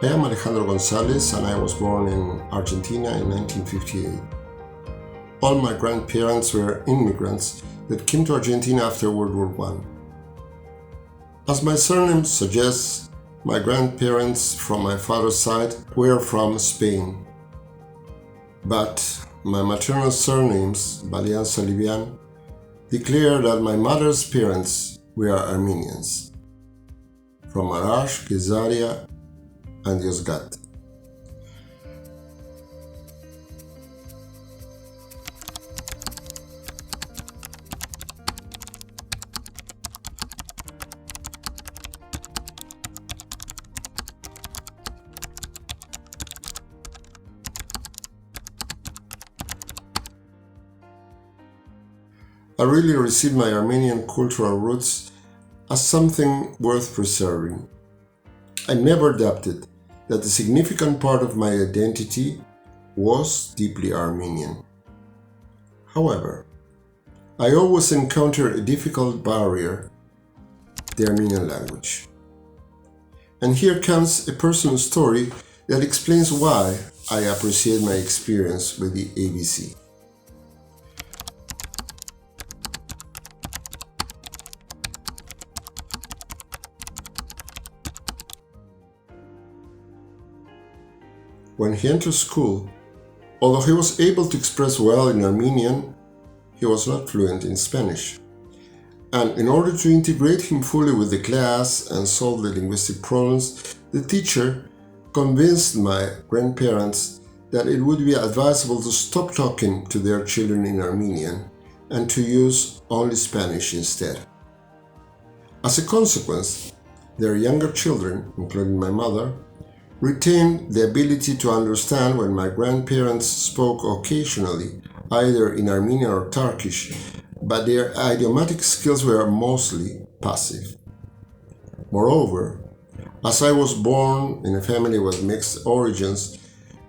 I am Alejandro González and I was born in Argentina in 1958. All my grandparents were immigrants that came to Argentina after World War I. As my surname suggests, my grandparents from my father's side were from Spain. But my maternal surnames, Balianza Livian, declare that my mother's parents were Armenians, from Marash, Gezaria, and Yozgat. I really received my Armenian cultural roots as something worth preserving. I never doubted that a significant part of my identity was deeply Armenian. However, I always encountered a difficult barrier, the Armenian language. And here comes a personal story that explains why I appreciate my experience with the AVC. When he entered school, although he was able to express well in Armenian, he was not fluent in Spanish. And in order to integrate him fully with the class and solve the linguistic problems, the teacher convinced my grandparents that it would be advisable to stop talking to their children in Armenian and to use only Spanish instead. As a consequence, their younger children, including my mother, retained the ability to understand when my grandparents spoke occasionally, either in Armenian or Turkish, but their idiomatic skills were mostly passive. Moreover, as I was born in a family with mixed origins,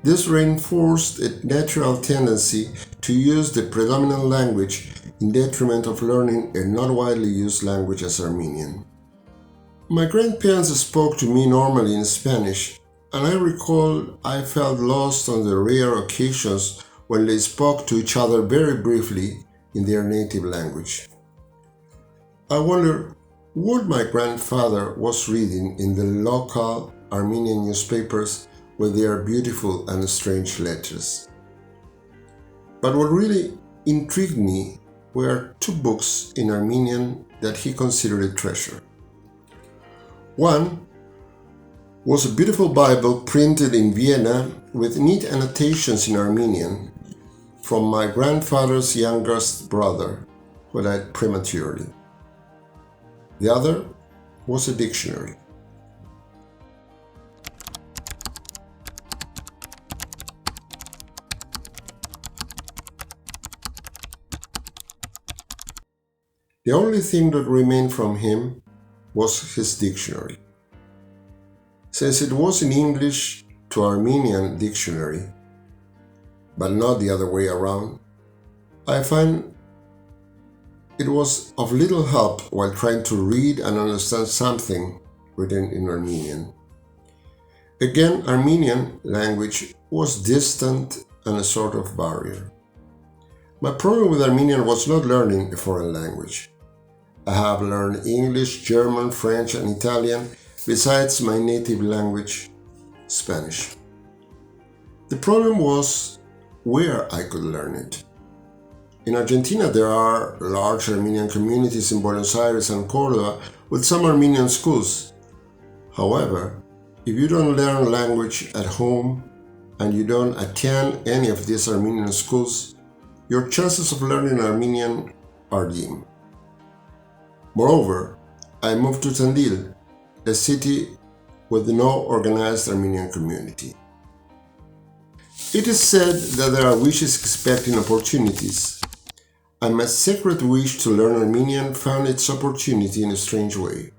this reinforced a natural tendency to use the predominant language in detriment of learning a not widely used language as Armenian. My grandparents spoke to me normally in Spanish, and I recall I felt lost on the rare occasions when they spoke to each other very briefly in their native language. I wonder what my grandfather was reading in the local Armenian newspapers with their beautiful and strange letters. But what really intrigued me were two books in Armenian that he considered a treasure. One was a beautiful Bible printed in Vienna with neat annotations in Armenian from my grandfather's youngest brother, who died prematurely. The other was a dictionary. The only thing that remained from him was his dictionary. Since it was in English to Armenian dictionary, but not the other way around, I find it was of little help while trying to read and understand something written in Armenian. Again, Armenian language was distant and a sort of barrier. My problem with Armenian was not learning a foreign language. I have learned English, German, French, and Italian besides my native language, Spanish. The problem was where I could learn it. In Argentina, there are large Armenian communities in Buenos Aires and Córdoba with some Armenian schools. However, if you don't learn language at home and you don't attend any of these Armenian schools, your chances of learning Armenian are dim. Moreover, I moved to Tandil, a city with no organized Armenian community. It is said that there are wishes expecting opportunities, and my secret wish to learn Armenian found its opportunity in a strange way.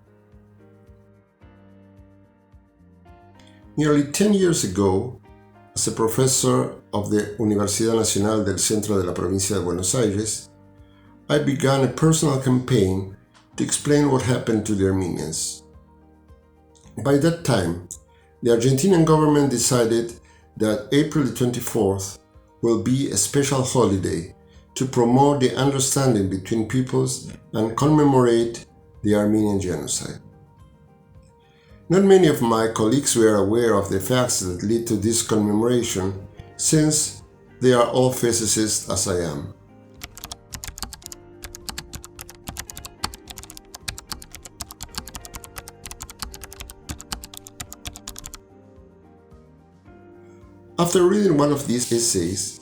Nearly 10 years ago, as a professor of the Universidad Nacional del Centro de la Provincia de Buenos Aires, I began a personal campaign to explain what happened to the Armenians. By that time, the Argentinian government decided that April 24th will be a special holiday to promote the understanding between peoples and commemorate the Armenian genocide. Not many of my colleagues were aware of the facts that lead to this commemoration, since they are all physicists as I am. After reading one of these essays,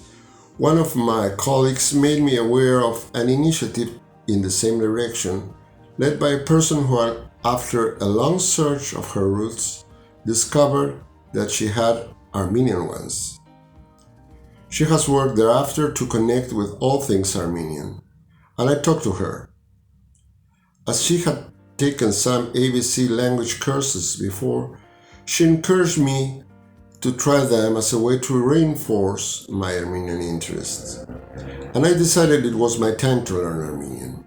one of my colleagues made me aware of an initiative in the same direction, led by a person who, after a long search of her roots, discovered that she had Armenian ones. She has worked thereafter to connect with all things Armenian, and I talked to her. As she had taken some AVC language courses before, she encouraged me to try them as a way to reinforce my Armenian interests, and I decided it was my time to learn Armenian.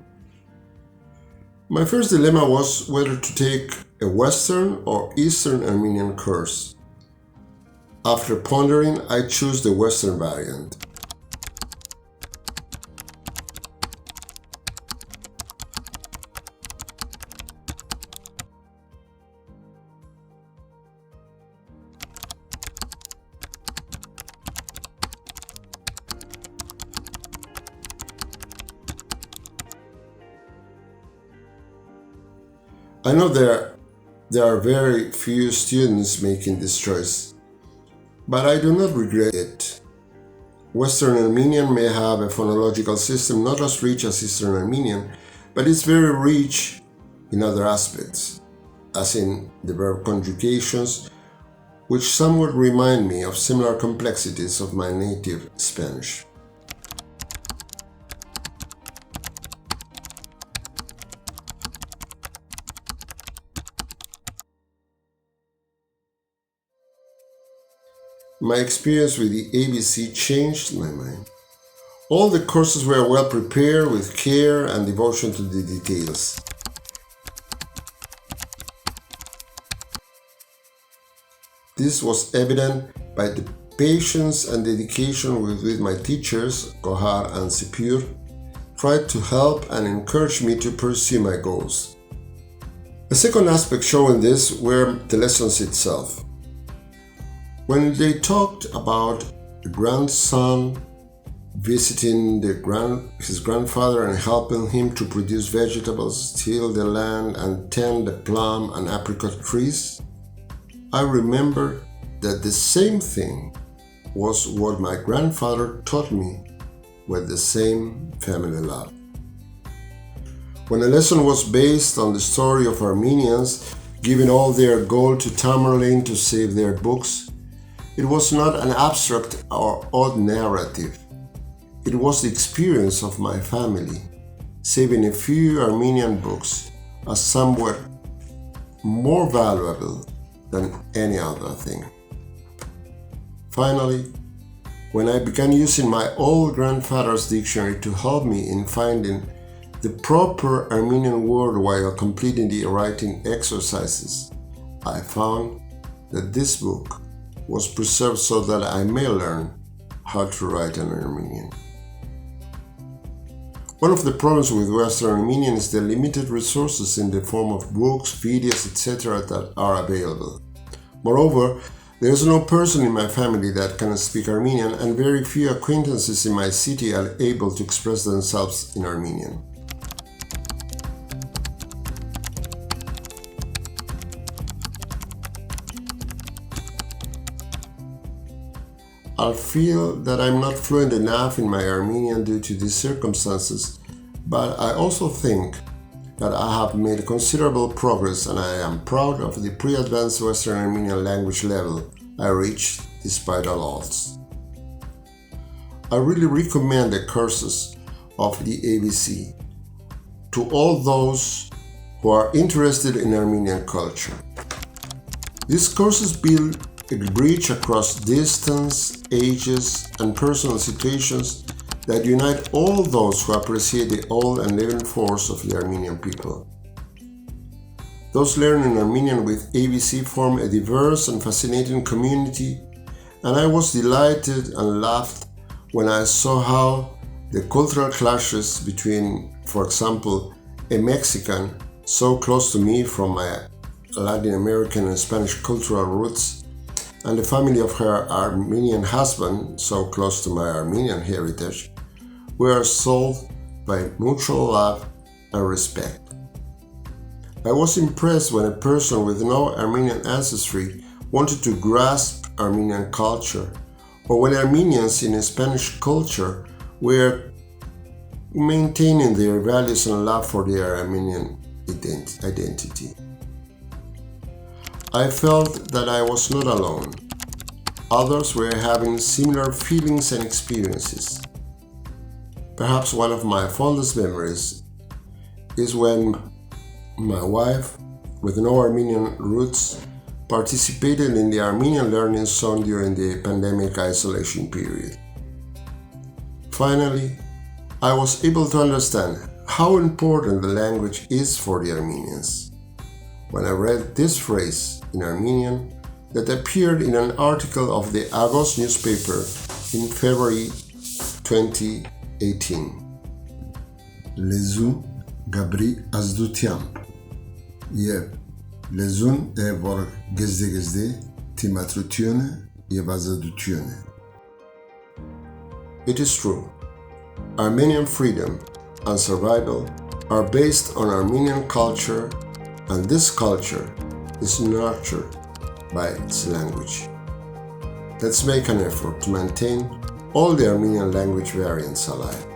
My first dilemma was whether to take a Western or Eastern Armenian course. After pondering, I chose the Western variant. I know there are very few students making this choice, but I do not regret it. Western Armenian may have a phonological system not as rich as Eastern Armenian, but it's very rich in other aspects, as in the verb conjugations, which somewhat remind me of similar complexities of my native Spanish. My experience with the AVC changed my mind. All the courses were well prepared with care and devotion to the details. This was evident by the patience and dedication with which my teachers, Kohar and Sipur, tried to help and encourage me to pursue my goals. A second aspect showing this were the lessons itself. When they talked about the grandson visiting his grandfather and helping him to produce vegetables, till the land, and tend the plum and apricot trees, I remember that the same thing was what my grandfather taught me with the same family love. When a lesson was based on the story of Armenians giving all their gold to Tamerlane to save their books, it was not an abstract or odd narrative. It was the experience of my family, saving a few Armenian books as somewhat more valuable than any other thing. Finally, when I began using my old grandfather's dictionary to help me in finding the proper Armenian word while completing the writing exercises, I found that this book was preserved so that I may learn how to write in Armenian. One of the problems with Western Armenian is the limited resources in the form of books, videos, etc. that are available. Moreover, there is no person in my family that can speak Armenian, and very few acquaintances in my city are able to express themselves in Armenian. I feel that I'm not fluent enough in my Armenian due to these circumstances, but I also think that I have made considerable progress, and I am proud of the pre-advanced Western Armenian language level I reached despite all odds. I really recommend the courses of the AVC to all those who are interested in Armenian culture. These courses build a bridge across distance, ages, and personal situations that unite all those who appreciate the old and living force of the Armenian people. Those learning Armenian with AVC form a diverse and fascinating community, and I was delighted and laughed when I saw how the cultural clashes between, for example, a Mexican so close to me from my Latin American and Spanish cultural roots, and the family of her Armenian husband, so close to my Armenian heritage, were solved by mutual love and respect. I was impressed when a person with no Armenian ancestry wanted to grasp Armenian culture, or when Armenians in a Spanish culture were maintaining their values and love for their Armenian identity. I felt that I was not alone. Others were having similar feelings and experiences. Perhaps one of my fondest memories is when my wife, with no Armenian roots, participated in the Armenian Learning Zone during the pandemic isolation period. Finally, I was able to understand how important the language is for the Armenians when I read this phrase in Armenian that appeared in an article of the Agos newspaper in February 2018. Լեզուն գաբրի ազդությամբ եւ լեզուն է որ գեզդե թիմատրությունը եւ ազատությունը. It is true. Armenian freedom and survival are based on Armenian culture, and this culture is nurtured by its language. Let's make an effort to maintain all the Armenian language variants alive.